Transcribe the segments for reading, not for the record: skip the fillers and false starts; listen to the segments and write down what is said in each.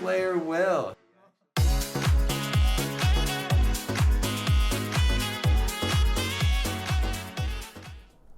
Player Will.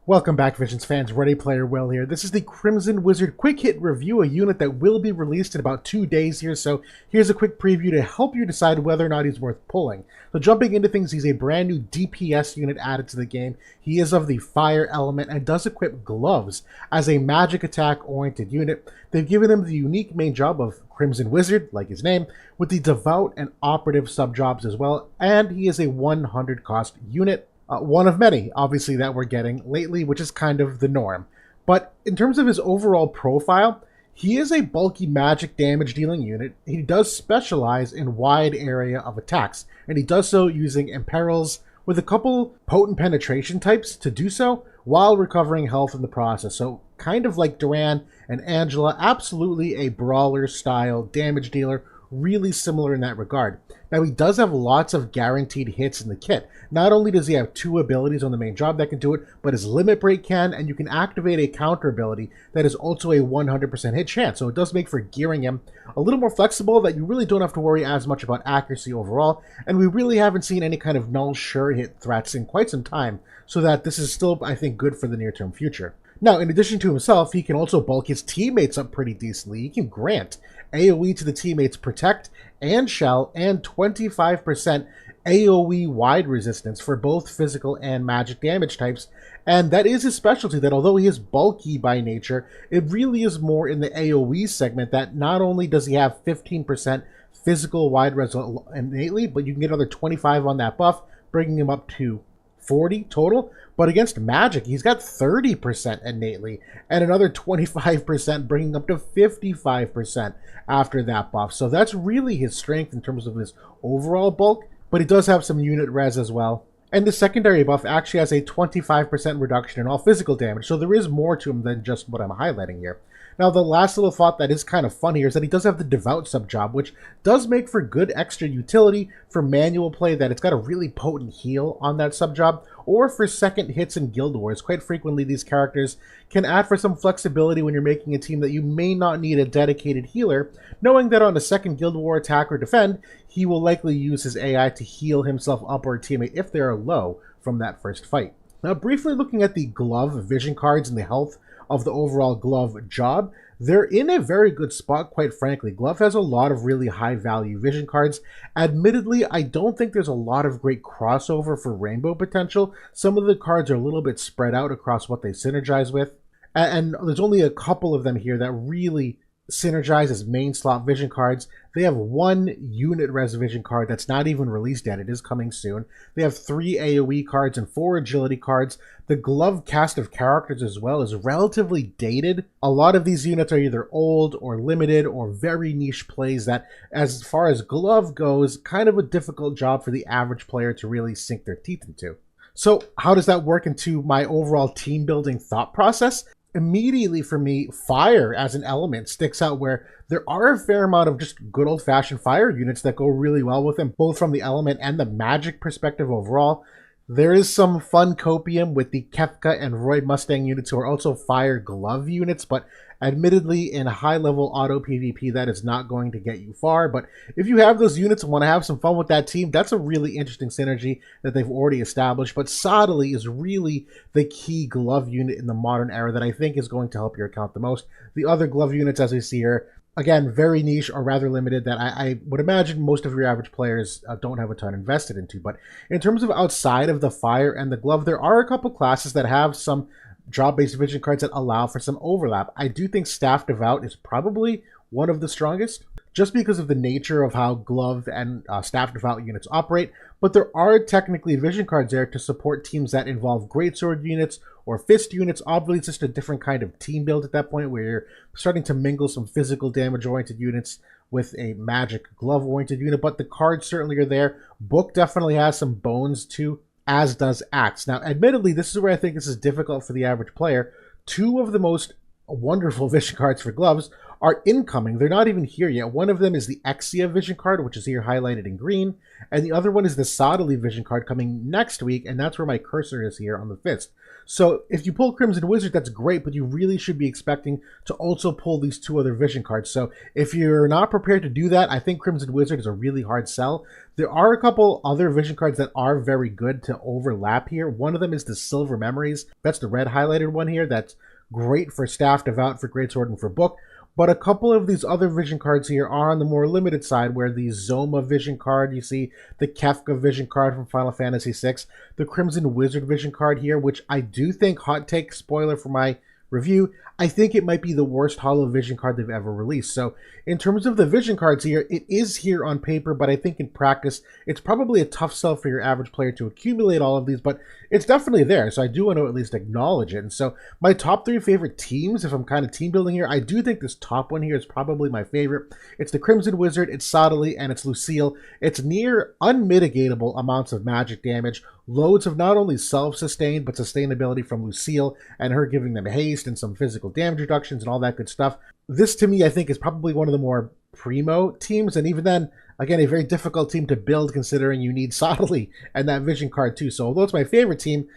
Welcome back, Visions fans. Ready Player Will here. This is the Crimson Wizard quick hit review, a unit that will be released in about 2 days here. So here's a quick preview to help you decide whether or not he's worth pulling. So jumping into things, he's a brand new DPS unit added to the game. He is of the fire element and does equip gloves as a magic attack oriented unit. They've given him the unique main job of Crimson Wizard, like his name, with the devout and operative sub jobs as well. And he is a 100 cost unit. One of many, obviously, that we're getting lately, which is kind of the norm. But in terms of his overall profile, he is a bulky magic damage dealing unit. He does specialize in wide area of attacks, and he does so using imperils with a couple potent penetration types to do so while recovering health in the process. So kind of like Duran and Angela, absolutely a brawler style damage dealer, really similar in that regard. Now, he does have lots of guaranteed hits in the kit. Not only does he have 2 abilities on the main job that can do it, but his limit break can, and you can activate a counter ability that is also a 100% hit chance. So it does make for gearing him a little more flexible, that you really don't have to worry as much about accuracy overall, and we really haven't seen any kind of null sure hit threats in quite some time, so that this is still, I think, good for the near-term future. Now, in addition to himself, he can also bulk his teammates up pretty decently. He can grant AoE to the teammates Protect and Shell and 25% AoE wide resistance for both physical and magic damage types. And that is his specialty, that although he is bulky by nature, it really is more in the AoE segment that not only does he have 15% physical wide res innately, but you can get another 25 on that buff, bringing him up to 40 total. But against magic, he's got 30% innately and another 25%, bringing up to 55% after that buff. So that's really his strength in terms of his overall bulk, but he does have some unit res as well. And the secondary buff actually has a 25% reduction in all physical damage, so there is more to him than just what I'm highlighting here. Now, the last little thought that is kind of fun here is that he does have the Devout sub-job, which does make for good extra utility for manual play, that it's got a really potent heal on that sub-job, or for second hits in Guild Wars. Quite frequently, these characters can add for some flexibility when you're making a team that you may not need a dedicated healer, knowing that on a second Guild War attack or defend, he will likely use his AI to heal himself up or a teammate if they are low from that first fight. Now, briefly looking at the glove vision cards and the health of the overall glove job, they're in a very good spot, quite frankly. Glove has a lot of really high value vision cards. Admittedly, I don't think there's a lot of great crossover for rainbow potential. Some of the cards are a little bit spread out across what they synergize with, and there's only a couple of them here that really synergize as main slot vision cards. They have 1 unit res vision card that's not even released yet. It is coming soon. They have 3 AoE cards and 4 agility cards. The glove cast of characters as well is relatively dated. A lot of these units are either old or limited or very niche plays that, as far as glove goes, kind of a difficult job for the average player to really sink their teeth into. So how does that work into my overall team building thought process? Immediately for me, fire as an element sticks out, where there are a fair amount of just good old-fashioned fire units that go really well with him, both from the element and the magic perspective overall. There is some fun copium with the Kefka and Roy Mustang units, who are also fire glove units, but admittedly in high-level auto PvP that is not going to get you far. But if you have those units and want to have some fun with that team, that's a really interesting synergy that they've already established. But Sodali is really the key glove unit in the modern era that I think is going to help your account the most. The other glove units, as we see here, again, very niche or rather limited, that I would imagine most of your average players don't have a ton invested into. But in terms of outside of the fire and the glove, there are a couple classes that have some job-based vision cards that allow for some overlap. I do think Staff Devout is probably one of the strongest, just because of the nature of how glove and Staff Devout units operate, but there are technically vision cards there to support teams that involve greatsword units or fist units. Obviously, it's just a different kind of team build at that point, where you're starting to mingle some physical damage-oriented units with a magic glove-oriented unit, but the cards certainly are there. Book definitely has some bones too, as does Axe. Now, admittedly, this is where I think this is difficult for the average player. 2 of the most wonderful vision cards for gloves are incoming. They're not even here yet. One of them is the Exia vision card, which is here highlighted in green, and the other one is the Sodali vision card coming next week, and that's where my cursor is here on the fist. So if you pull Crimson Wizard, that's great, but you really should be expecting to also pull these two other vision cards. So if you're not prepared to do that, I think Crimson Wizard is a really hard sell. There are a couple other vision cards that are very good to overlap here. One of them is the Silver Memories. That's the red highlighted one here. That's great for Staff Devout, for Greatsword, and for Book. But a couple of these other vision cards here are on the more limited side, where the Zoma vision card, you see the Kefka vision card from Final Fantasy VI, the Crimson Wizard vision card here, which I do think, hot take, spoiler for my review, I think it might be the worst holo vision card they've ever released. So in terms of the vision cards here, it is here on paper, but I think in practice, it's probably a tough sell for your average player to accumulate all of these, but it's definitely there. So I do want to at least acknowledge it. And so my top 3 favorite teams, if I'm kind of team building here, I do think this top one here is probably my favorite. It's the Crimson Wizard, it's Sodali, and it's Lucille. It's near unmitigatable amounts of magic damage, loads of not only self-sustained, but sustainability from Lucille, and her giving them haste and some physical damage reductions and all that good stuff. This, to me, I think is probably one of the more primo teams, and even then, again, a very difficult team to build considering you need Sodali and that vision card too. So although it's my favorite team,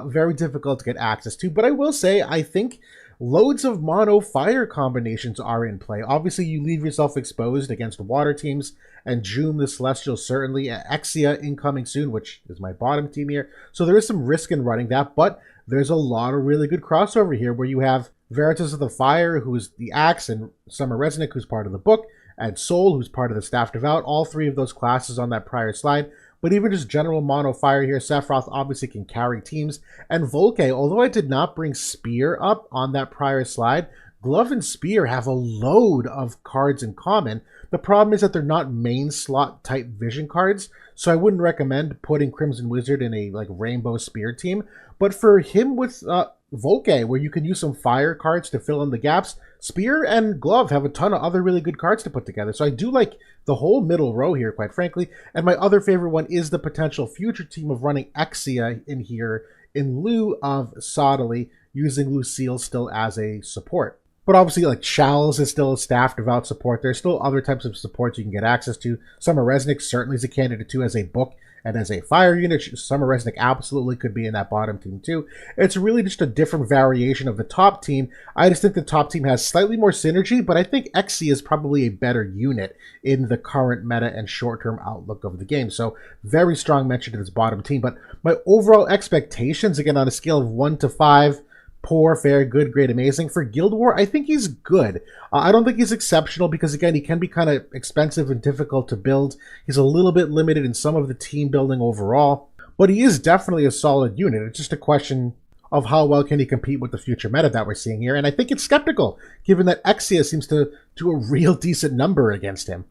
very difficult to get access to. But I will say, I think loads of mono fire combinations are in play. Obviously, you leave yourself exposed against water teams, and Joom the Celestial certainly. Exia incoming soon, which is my bottom team here. So there is some risk in running that, but there's a lot of really good crossover here where you have Veritas of the Fire, who's the Axe, and Summer Resnick, who's part of the Book, and Soul, who's part of the Staff Devout. All 3 of those classes on that prior slide. But even just general mono fire here, Sephiroth obviously can carry teams. And Volke, although I did not bring Spear up on that prior slide, Glove and Spear have a load of cards in common. The problem is that they're not main slot type vision cards, so I wouldn't recommend putting Crimson Wizard in a like Rainbow Spear team. But for him with Volke, where you can use some fire cards to fill in the gaps, Spear and Glove have a ton of other really good cards to put together. So I do like the whole middle row here, quite frankly. And my other favorite one is the potential future team of running Exia in here in lieu of Sodali, using Lucille still as a support. But obviously, like, Shal's is still a Staff Devout support. There's still other types of supports you can get access to. Summer Resnick certainly is a candidate too as a Book and as a fire unit. Summer Resnick absolutely could be in that bottom team too. It's really just a different variation of the top team. I just think the top team has slightly more synergy, but I think Exia is probably a better unit in the current meta and short-term outlook of the game. So very strong mention to this bottom team. But my overall expectations, again, on a scale of 1 to 5, poor, fair, good, great, amazing. For Guild War, I think he's good. I don't think he's exceptional because, again, he can be kind of expensive and difficult to build. He's a little bit limited in some of the team building overall, but he is definitely a solid unit. It's just a question of how well can he compete with the future meta that we're seeing here, and I think it's skeptical, given that Exia seems to do a real decent number against him.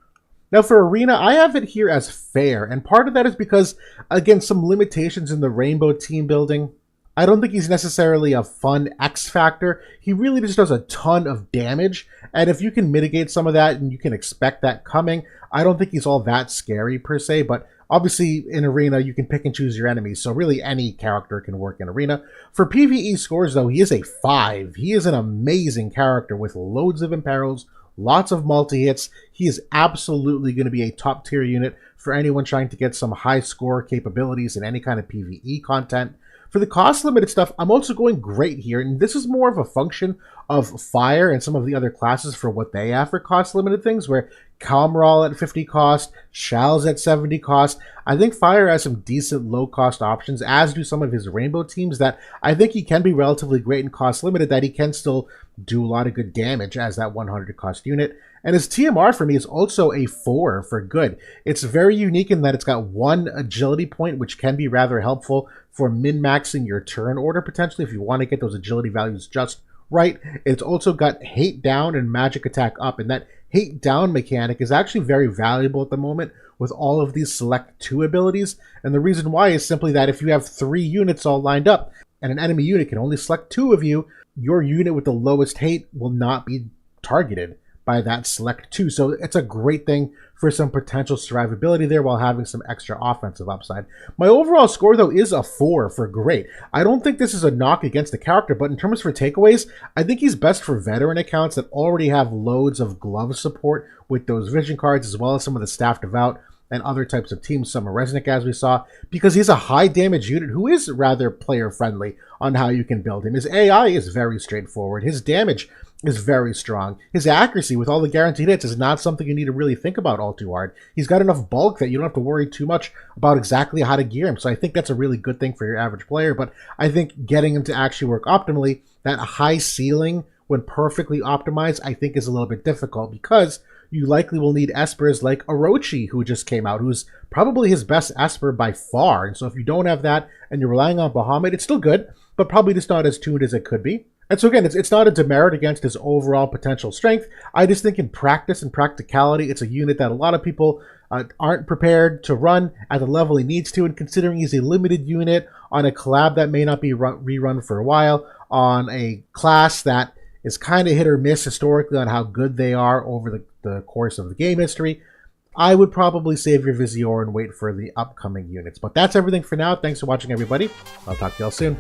Now for Arena, I have it here as fair, and part of that is because, again, some limitations in the Rainbow team building. I don't think he's necessarily a fun X factor. He really just does a ton of damage, and if you can mitigate some of that and you can expect that coming, I don't think he's all that scary per se, but obviously in Arena you can pick and choose your enemies, so really any character can work in Arena. For PvE scores though, he is a 5. He is an amazing character with loads of imperils, lots of multi-hits. He is absolutely going to be a top tier unit for anyone trying to get some high score capabilities in any kind of PvE content. For the cost-limited stuff, I'm also going great here, and this is more of a function of Fire and some of the other classes for what they have for cost-limited things, where Calmral at 50 cost, Shal's at 70 cost. I think Fire has some decent low-cost options, as do some of his Rainbow teams, that I think he can be relatively great in cost-limited, that he can still do a lot of good damage as that 100 cost unit. And his TMR for me is also a 4 for good. It's very unique in that it's got 1 agility point, which can be rather helpful for min-maxing your turn order potentially if you want to get those agility values just right. It's also got hate down and magic attack up, and that hate down mechanic is actually very valuable at the moment with all of these select 2 abilities. And the reason why is simply that if you have 3 units all lined up and an enemy unit can only select 2 of you, your unit with the lowest hate will not be targeted by that select 2. So it's a great thing for some potential survivability there while having some extra offensive upside. My overall score, though, is a 4 for great. I don't think this is a knock against the character, but in terms for takeaways, I think he's best for veteran accounts that already have loads of glove support with those vision cards, as well as some of the staff devout and other types of teams, some Resnick as we saw, because he's a high damage unit who is rather player friendly on how you can build him. His AI is very straightforward. His damage is very strong. His accuracy with all the guaranteed hits is not something you need to really think about all too hard. He's got enough bulk that you don't have to worry too much about exactly how to gear him. So I think that's a really good thing for your average player, but I think getting him to actually work optimally, that high ceiling when perfectly optimized, I think is a little bit difficult because you likely will need espers like Orochi, who just came out, who's probably his best esper by far. And so if you don't have that and you're relying on Bahamut, it's still good, but probably just not as tuned as it could be. And so again, it's not a demerit against his overall potential strength. I just think in practice and practicality, it's a unit that a lot of people aren't prepared to run at the level he needs to. And considering he's a limited unit on a collab that may not be rerun for a while, on a class that is kind of hit or miss historically on how good they are over the course of the game history, I would probably save your Vizior and wait for the upcoming units. But that's everything for now. Thanks for watching, everybody. I'll talk to y'all soon.